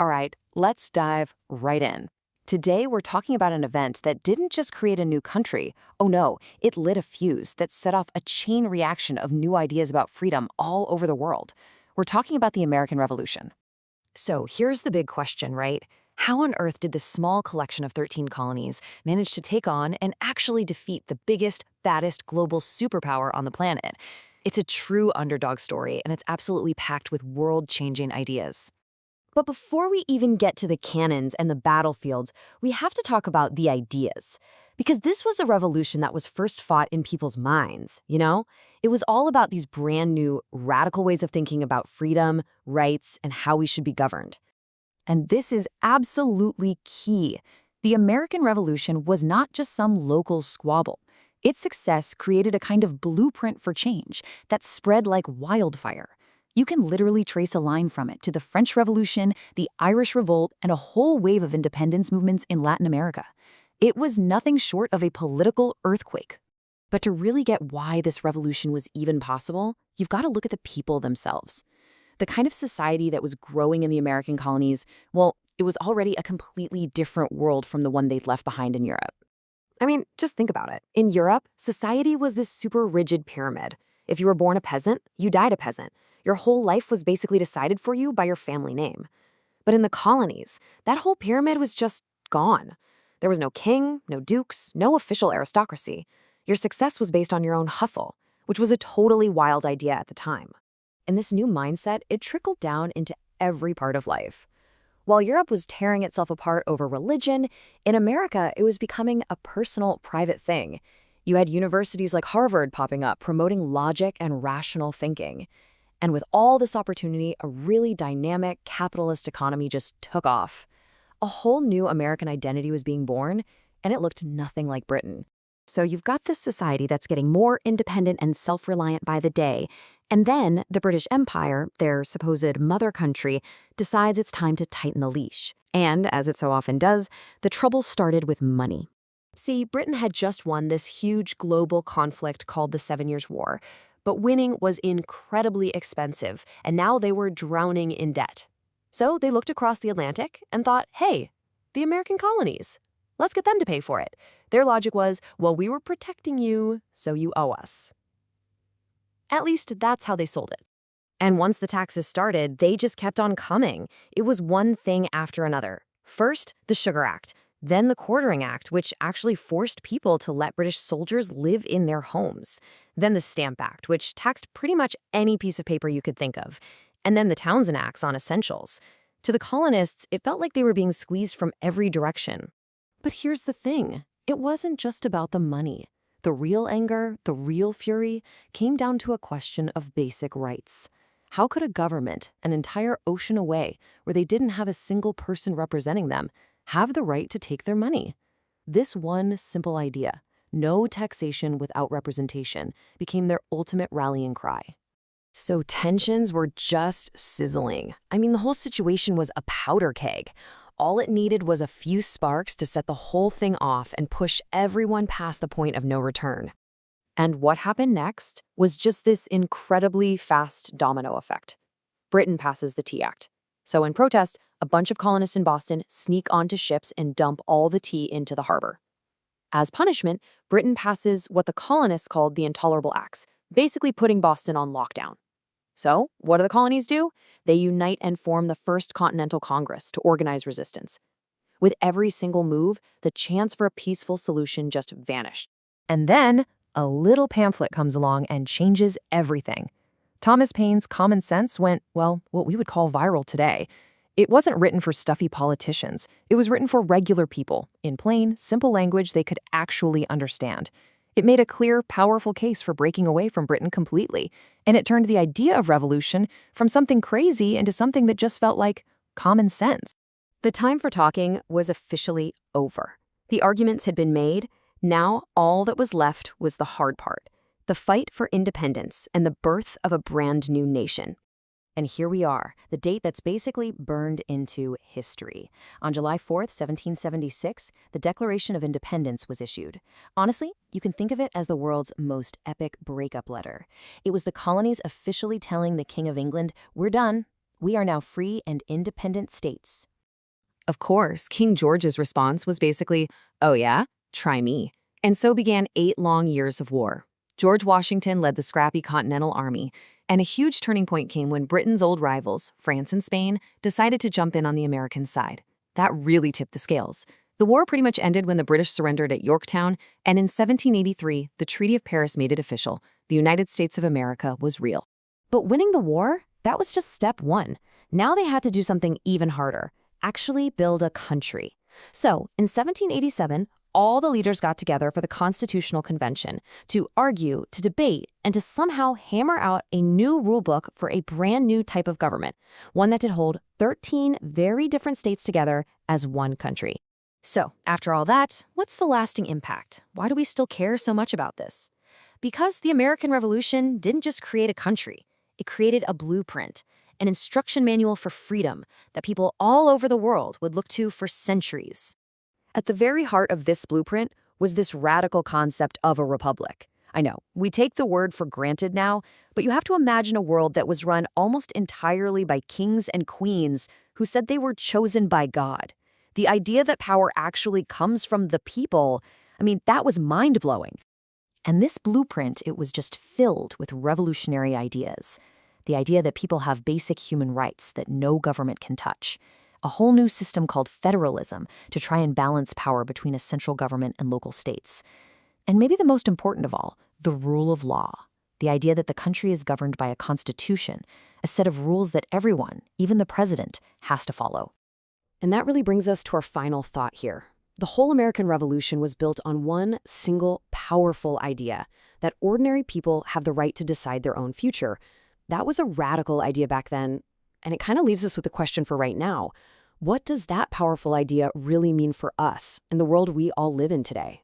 All right, let's dive right in. Today, we're talking about an event that didn't just create a new country. Oh no, it lit a fuse that set off a chain reaction of new ideas about freedom all over the world. We're talking about the American Revolution. So here's the big question, right? How on earth did this small collection of 13 colonies manage to take on and actually defeat the biggest, baddest global superpower on the planet? It's a true underdog story, and it's absolutely packed with world-changing ideas. But before we even get to the cannons and the battlefields, we have to talk about the ideas. Because this was a revolution that was first fought in people's minds, you know? It was all about these brand new, radical ways of thinking about freedom, rights, and how we should be governed. And this is absolutely key. The American Revolution was not just some local squabble. Its success created a kind of blueprint for change that spread like wildfire. You can literally trace a line from it to the French Revolution, the Irish Revolt, and a whole wave of independence movements in Latin America. It was nothing short of a political earthquake. But to really get why this revolution was even possible, you've got to look at the people themselves. The kind of society that was growing in the American colonies, well, it was already a completely different world from the one they'd left behind in Europe. I mean, just think about it. In Europe, society was this super rigid pyramid. If you were born a peasant, you died a peasant. Your whole life was basically decided for you by your family name. But in the colonies, that whole pyramid was just gone. There was no king, no dukes, no official aristocracy. Your success was based on your own hustle, which was a totally wild idea at the time. And this new mindset, it trickled down into every part of life. While Europe was tearing itself apart over religion, in America, it was becoming a personal, private thing. You had universities like Harvard popping up, promoting logic and rational thinking. And with all this opportunity, a really dynamic capitalist economy just took off. A whole new American identity was being born, and it looked nothing like Britain. So you've got this society that's getting more independent and self-reliant by the day, and then the British Empire, their supposed mother country, decides it's time to tighten the leash. And, as it so often does, the trouble started with money. See, Britain had just won this huge global conflict called the 7 Years' War, but winning was incredibly expensive, and now they were drowning in debt. So they looked across the Atlantic and thought, hey, the American colonies, let's get them to pay for it. Their logic was, well, we were protecting you, so you owe us. At least that's how they sold it. And once the taxes started, they just kept on coming. It was one thing after another. First, the Sugar Act, then the Quartering Act, which actually forced people to let British soldiers live in their homes. Then the Stamp Act, which taxed pretty much any piece of paper you could think of. And then the Townshend Acts on essentials. To the colonists, it felt like they were being squeezed from every direction. But here's the thing. It wasn't just about the money. The real anger, the real fury, came down to a question of basic rights. How could a government, an entire ocean away, where they didn't have a single person representing them, have the right to take their money? This one simple idea, no taxation without representation, became their ultimate rallying cry. So tensions were just sizzling. I mean, the whole situation was a powder keg. All it needed was a few sparks to set the whole thing off and push everyone past the point of no return. And what happened next was just this incredibly fast domino effect. Britain passes the Tea Act. So in protest, a bunch of colonists in Boston sneak onto ships and dump all the tea into the harbor. As punishment, Britain passes what the colonists called the Intolerable Acts, basically putting Boston on lockdown. So, what do the colonies do? They unite and form the First Continental Congress to organize resistance. With every single move, the chance for a peaceful solution just vanished. And then, a little pamphlet comes along and changes everything. Thomas Paine's Common Sense went, well, what we would call viral today. It wasn't written for stuffy politicians. It was written for regular people, in plain, simple language they could actually understand. It made a clear, powerful case for breaking away from Britain completely, and it turned the idea of revolution from something crazy into something that just felt like common sense. The time for talking was officially over. The arguments had been made. Now all that was left was the hard part, the fight for independence and the birth of a brand new nation. And here we are, the date that's basically burned into history. On July 4th, 1776, the Declaration of Independence was issued. Honestly, you can think of it as the world's most epic breakup letter. It was the colonies officially telling the King of England, we're done. We are now free and independent states. Of course, King George's response was basically, "Oh yeah? Try me." And so began 8 long years of war. George Washington led the scrappy Continental Army, and a huge turning point came when Britain's old rivals, France and Spain, decided to jump in on the American side. That really tipped the scales. The war pretty much ended when the British surrendered at Yorktown, and in 1783, the Treaty of Paris made it official. The United States of America was real. But winning the war, that was just step one. Now they had to do something even harder, actually build a country. So, in 1787, all the leaders got together for the Constitutional Convention to argue, to debate, and to somehow hammer out a new rulebook for a brand new type of government, one that did hold 13 very different states together as one country. So, after all that, what's the lasting impact? Why do we still care so much about this? Because the American Revolution didn't just create a country, it created a blueprint, an instruction manual for freedom that people all over the world would look to for centuries. At the very heart of this blueprint was this radical concept of a republic. I know, we take the word for granted now, but you have to imagine a world that was run almost entirely by kings and queens who said they were chosen by God. The idea that power actually comes from the people, that was mind-blowing. And this blueprint, it was just filled with revolutionary ideas. The idea that people have basic human rights that no government can touch. A whole new system called federalism to try and balance power between a central government and local states. And maybe the most important of all, the rule of law. The idea that the country is governed by a constitution, a set of rules that everyone, even the president, has to follow. And that really brings us to our final thought here. The whole American Revolution was built on one single, powerful idea, that ordinary people have the right to decide their own future. That was a radical idea back then, and it kind of leaves us with a question for right now. What does that powerful idea really mean for us in the world we all live in today?